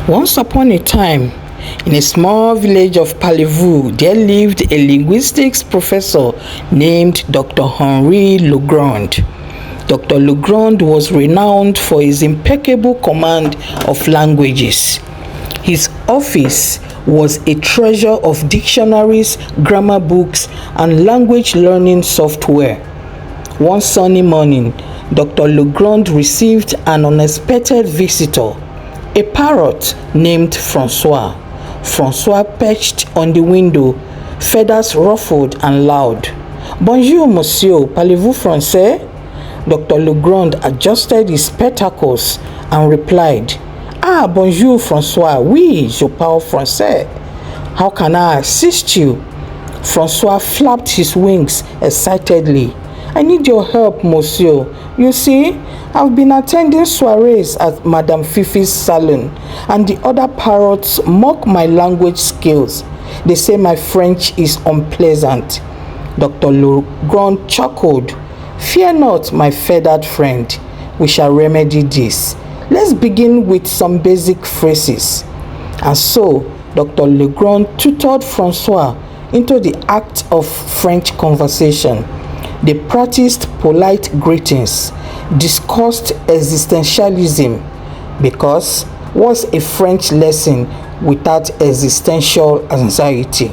Once upon a time, in a small village of Parlez-vous, there lived a linguistics professor named Dr. Henri Legrand. Dr. Legrand was renowned for his impeccable command of languages. His office was a treasure of dictionaries, grammar books, and language learning software. One sunny morning, Dr. Legrand received an unexpected visitor, a parrot named François. François perched on the window, feathers ruffled and loud. "Bonjour, monsieur, parlez-vous français?" Dr. Legrand adjusted his spectacles and replied, "Ah, bonjour, François. Oui, je parle français. How can I assist you?" François flapped his wings excitedly. "I need your help, monsieur. You see, I've been attending soirees at Madame Fifi's salon, and the other parrots mock my language skills. They say my French is unpleasant." Dr. Legrand chuckled. "Fear not, my feathered friend. We shall remedy this. Let's begin with some basic phrases." And so, Dr. Legrand tutored François into the act of French conversation. They practiced polite greetings, discussed existentialism, because what's a French lesson without existential anxiety,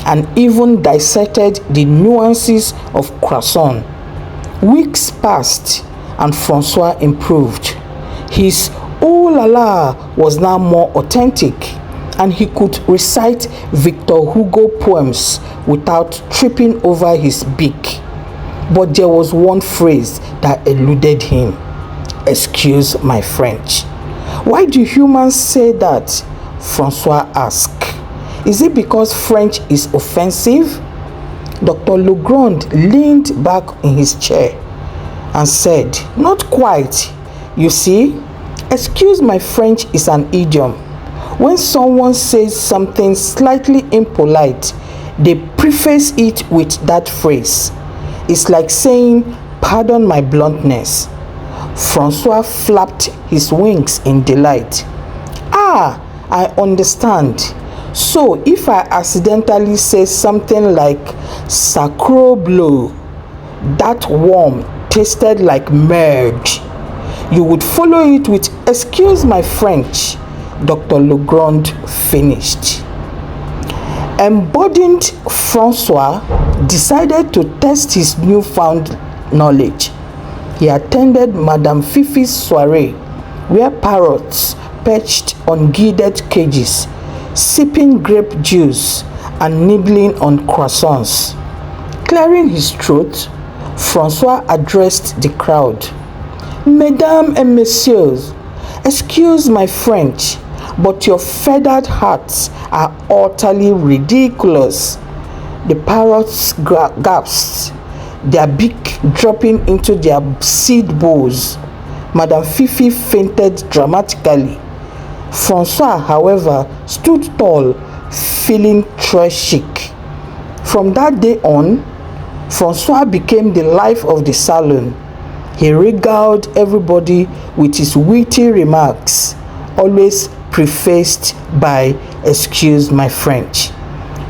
and even dissected the nuances of croissant. Weeks passed and François improved. His "oh la la" was now more authentic, and he could recite Victor Hugo poems without tripping over his beak. But there was one phrase that eluded him. "Excuse my French." "Why do humans say that?" François asked. "Is it because French is offensive?" Dr. Legrand leaned back in his chair and said, "Not quite. You see, excuse my French is an idiom. When someone says something slightly impolite, they preface it with that phrase. It's like saying, 'Pardon my bluntness.'" François flapped his wings in delight. "Ah, I understand. So if I accidentally say something like, 'Sacre bleu, that worm tasted like merge,' you would follow it with 'Excuse my French,'" Dr. Legrand finished. Emboldened, François decided to test his newfound knowledge. He attended Madame Fifi's soiree, where parrots perched on gilded cages, sipping grape juice and nibbling on croissants. Clearing his throat, François addressed the crowd. "Mesdames et messieurs, excuse my French, but your feathered hats are utterly ridiculous." The parrots gasped, their beak dropping into their seed bowls. Madame Fifi fainted dramatically. François, however, stood tall, feeling très chic. From that day on, François became the life of the salon. He regaled everybody with his witty remarks, always prefaced by "Excuse my French."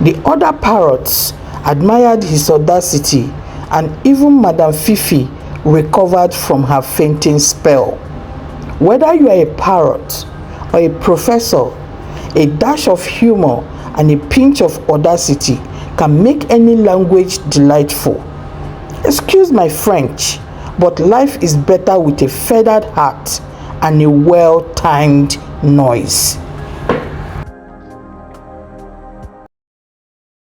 The other parrots admired his audacity, and even Madame Fifi recovered from her fainting spell. Whether you are a parrot or a professor, a dash of humor and a pinch of audacity can make any language delightful. Excuse my French, but life is better with a feathered hat and a well-timed noise.